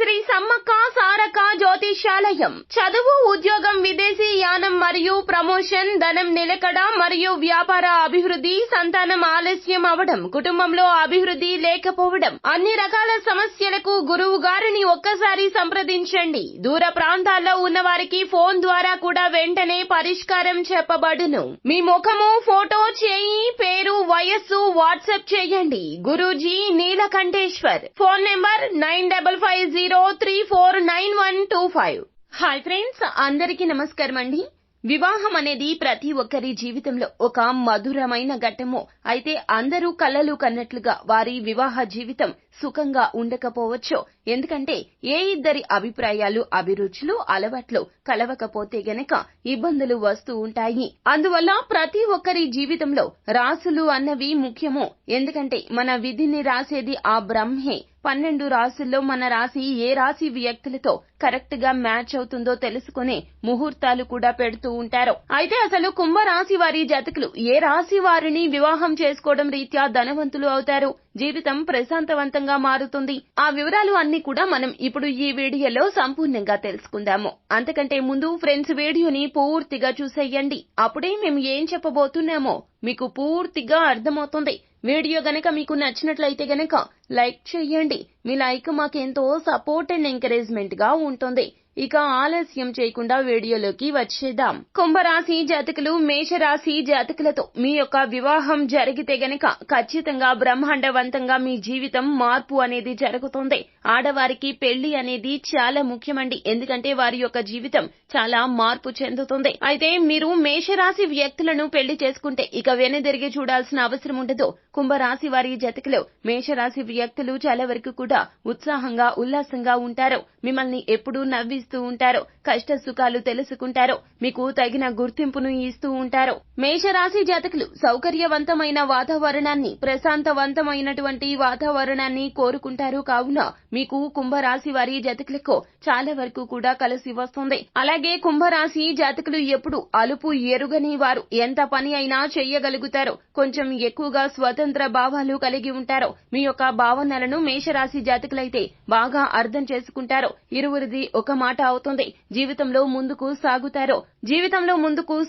శ్రీ సమ్మక్క సారక్క జ్యోతిష్యాలయం. చదువు, ఉద్యోగం, విదేశీ యానం మరియు ప్రమోషన్, ధనం నిలకడ మరియు వ్యాపార అభివృద్ధి, సంతానం ఆలస్యం అవడం, కుటుంబంలో అభివృద్ధి లేకపోవడం, అన్ని రకాల సమస్యలకు గురువు గారిని ఒక్కసారి సంప్రదించండి. దూర ప్రాంతాల్లో ఉన్న వారికి ఫోన్ ద్వారా కూడా వెంటనే పరిష్కారం చెప్పబడును. మీ ముఖము, ఫోటో, చేయి, పేరు, వయస్సు వాట్సాప్ చేయండి. Guruji Neelakanteshwar. Phone number 9550349125. Hi friends, అందరికీ నమస్కారం అండి. వివాహం అనేది ప్రతి ఒక్కరి జీవితంలో ఒక మధురమైన ఘట్టము. అయితే అందరూ కలలు కన్నట్లుగా వారి వివాహ జీవితం సుఖంగా ఉండకపోవచ్చు. ఎందుకంటే ఏ ఇద్దరి అభిప్రాయాలు, అభిరుచులు, అలవాట్లు కలవకపోతే గనక ఇబ్బందులు వస్తూ ఉంటాయి. అందువల్ల ప్రతి ఒక్కరి జీవితంలో రాసులు అన్నవి ముఖ్యము. ఎందుకంటే మన విధిని రాసేది ఆ బ్రహ్మే. 12 రాసుల్లో మన రాశి ఏ రాశి వ్యక్తులతో కరెక్ట్ గా మ్యాచ్ అవుతుందో తెలుసుకునే ముహూర్తాలు కూడా పెడుతూ ఉంటారు. అయితే అసలు కుంభరాశి వారి జాతకులు ఏ రాశి వారిని వివాహం చేసుకోవడం రీత్యా ధనవంతులు అవుతారు, జీవితం ప్రశాంతవంతంగా మారుతుంది, ఆ వివరాలు అన్ని కూడా మనం ఇప్పుడు ఈ వీడియోలో సంపూర్ణంగా తెలుసుకుందాము. అంతకంటే ముందు ఫ్రెండ్స్, వీడియోని పూర్తిగా చూసేయండి. అప్పుడే మేము ఏం చెప్పబోతున్నామో మీకు పూర్తిగా అర్థమవుతుంది. వీడియో గనక మీకు నచ్చినట్లయితే గనక లైక్ చేయండి. మీ లైక్ మాకెంతో సపోర్ట్ అండ్ ఎంకరేజ్మెంట్ గా ఉంటుంది. ఇక ఆలస్యం చేయకుండా వీడియోలోకి వచ్చేద్దాం. కుంభరాశి జాతకులు, మేషరాశి జాతకులతో మీ యొక్క వివాహం జరిగితే గనక ఖచ్చితంగా బ్రహ్మాండవంతంగా మీ జీవితం మార్పు అనేది జరుగుతుంది. ఆడవారికి పెళ్లి అనేది చాలా ముఖ్యమండి. ఎందుకంటే వారి యొక్క జీవితం చాలా మార్పు చెందుతుంది. అయితే మీరు మేషరాశి వ్యక్తులను పెళ్లి చేసుకుంటే ఇక వెనుదిరిగి చూడాల్సిన అవసరం ఉండదు. కుంభరాశి వారి జాతకులు, మేషరాశి వ్యక్తులు చాలా వరకు కూడా ఉత్సాహంగా, ఉల్లాసంగా ఉంటారు. మిమ్మల్ని ఎప్పుడూ నవ్విస్తూ ఉంటారు. కష్ట సుఖాలు తెలుసుకుంటారు. మీకు తగిన గుర్తింపును ఇస్తూ ఉంటారు. మేషరాశి జాతకులు సౌకర్యవంతమైన వాతావరణాన్ని, ప్రశాంతవంతమైనటువంటి వాతావరణాన్ని కోరుకుంటారు. కావున మీకు కుంభరాశి వారి జాతకులకు చాలా వరకు కూడా కలిసి వస్తుంది. అలాగే కుంభరాశి జాతకులు ఎప్పుడు అలుపు ఎరుగని వారు. ఎంత పని అయినా చెయ్యగలుగుతారు. కొంచెం ఎక్కువగా స్వతంత్ర భావాలు కలిగి ఉంటారు. మీ యొక్క భావనలను మేషరాశి జాతకులైతే బాగా అర్థం చేసుకుంటారు. ఇరువురిది ఒక మాట అవుతుంది. జీవితంలో ముందుకు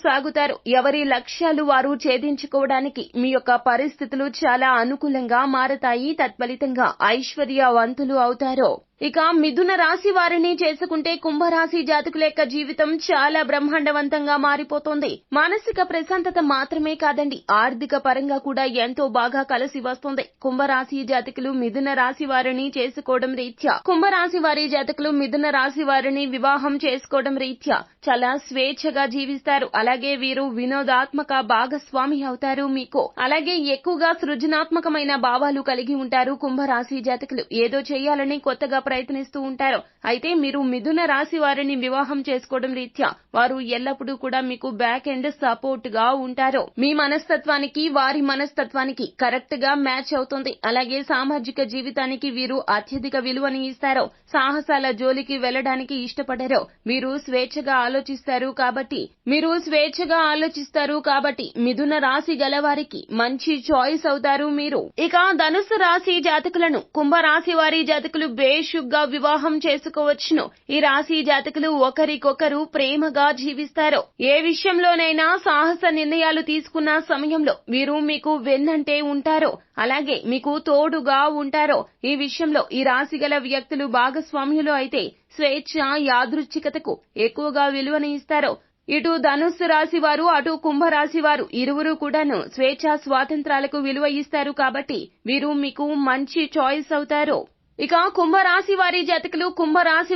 సాగుతారు. ఎవరి లక్ష్యాలు వారు ఛేదించుకోవడానికి మీ యొక్క పరిస్థితులు చాలా అనుకూలంగా మారతాయి. తత్ఫలితంగా ఐశ్వర్యవంతులు అవుతారు. ఇక మిథున రాశి వారిని చేసుకుంటే కుంభరాశి జాతకుల యొక్క జీవితం చాలా బ్రహ్మాండవంతంగా మారిపోతుంది. మానసిక ప్రశాంతత మాత్రమే కాదండి, ఆర్థిక పరంగా కూడా ఎంతో బాగా కలిసి వస్తుంది. కుంభరాశి జాతకులు మిథున రాశి వారిని చేసుకోవడం రీత్యా, కుంభరాశి వారి జాతకులు మిథున రాశి వారిని వివాహం చేసుకోవడం రీత్యా చాలా స్వేచ్ఛగా జీవిస్తారు. అలాగే వీరు వినోదాత్మక భాగస్వామి అవుతారు మీకు. అలాగే ఎక్కువగా సృజనాత్మకమైన భావాలు కలిగి ఉంటారు. కుంభరాశి జాతకులు ఏదో చేయాలని కొత్తగా ప్రయత్నిస్తూ ఉంటారు. అయితే మీరు మిథున రాశి వారిని వివాహం చేసుకోవడం రీత్యా వారు ఎల్లప్పుడూ కూడా మీకు బ్యాక్ ఎండ్ సపోర్ట్ గా ఉంటారు. మీ మనస్తత్వానికి వారి మనస్తత్వానికి కరెక్ట్ గా మ్యాచ్ అవుతుంది. అలాగే సామాజిక జీవితానికి వీరు అత్యధిక విలువని ఇస్తారు. సాహసాల జోలికి వెళ్లడానికి ఇష్టపడరు. వీరు స్వేచ్ఛగా ఆలోచిస్తారు కాబట్టి మిథున రాశి గలవారికి మంచి చాయిస్ అవుతారు మీరు. ఇక ధనుసు రాశి జాతకులను కుంభరాశి వారి జాతకులు బేషుగ్గా వివాహం చేసుకోవచ్చును. ఈ రాశి జాతకులు ఒకరికొకరు ప్రేమగా జీవిస్తారు. ఏ విషయంలోనైనా సాహస నిర్ణయాలు తీసుకున్న సమయంలో వీరు మీకు వెన్నంటే ఉంటారు. అలాగే మీకు తోడుగా ఉంటారు. ఈ విషయంలో ఈ రాశి గల వ్యక్తులు భాగస్వామ్యులు అయితే స్వేచ్ఛ, యాదృచ్ఛికతకు ఎక్కువగా విలువని ఇస్తారు. ఇటు ధనుస్సు రాశి వారు, అటు కుంభరాశి వారు ఇరువురు కూడాను స్వేచ్ఛ, స్వాతంత్రాలకు విలువ ఇస్తారు. కాబట్టి వీరు మీకు మంచి చాయిస్ అవుతారు. ఇక కుంభరాశి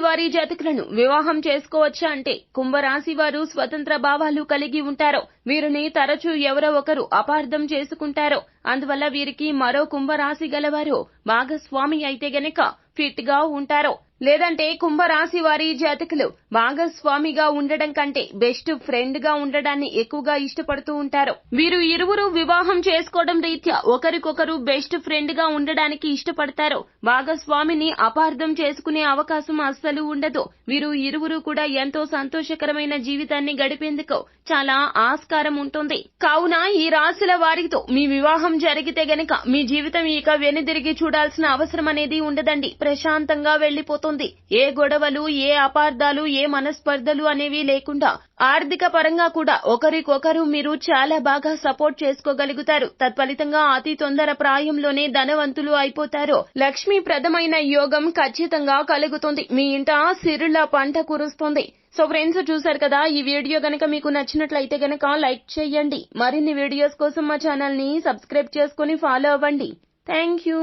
వారి జాతకులను వివాహం చేసుకోవచ్చా అంటే, కుంభరాశి వారు స్వతంత్ర భావాలు కలిగి ఉంటారు. వీరిని తరచూ ఎవరో ఒకరు అపార్థం చేసుకుంటారు. అందువల్ల వీరికి మరో కుంభరాశి గలవారు భాగస్వామి అయితే గనక ఫిట్ గా ఉంటారు. లేదంటే కుంభరాశి వారి జాతకులు భాగస్వామిగా ఉండడం కంటే బెస్ట్ ఫ్రెండ్ గా ఉండడాన్ని ఎక్కువగా ఇష్టపడుతూ ఉంటారు. వీరు ఇరువురు వివాహం చేసుకోవడం రీత్యా ఒకరికొకరు బెస్ట్ ఫ్రెండ్ గా ఉండడానికి ఇష్టపడతారు. భాగస్వామిని అపార్థం చేసుకునే అవకాశం అస్సలు ఉండదు. వీరు ఇరువురు కూడా ఎంతో సంతోషకరమైన జీవితాన్ని గడిపేందుకు చాలా ఆస్కారం ఉంటుంది. కావున ఈ రాశుల వారితో మీ వివాహం జరిగితే గనక మీ జీవితం ఇక వెనుదిరిగి చూడాల్సిన అవసరం అనేది ఉండదండి. ప్రశాంతంగా వెళ్లిపోతుంది. ఉండబోతోంది. ఏ గొడవలు, ఏ అపార్థాలు, ఏ మనస్పర్ధలు అనేవి లేకుండా ఆర్థిక పరంగా కూడా ఒకరికొకరు మీరు చాలా బాగా సపోర్ట్ చేసుకోగలుగుతారు. తత్ఫలితంగా అతి తొందర ప్రాయంలోనే ధనవంతులు అయిపోతారు. లక్ష్మీప్రదమైన యోగం ఖచ్చితంగా కలుగుతుంది. మీ ఇంట సిరుల పంట కురుస్తుంది. సో ఫ్రెండ్స్, చూసారు కదా, ఈ వీడియో గనక మీకు నచ్చినట్లయితే గనక లైక్ చేయండి. మరిన్ని వీడియోస్ కోసం మా ఛానల్ ని సబ్స్క్రైబ్ చేసుకుని ఫాలో అవ్వండి. Thank you.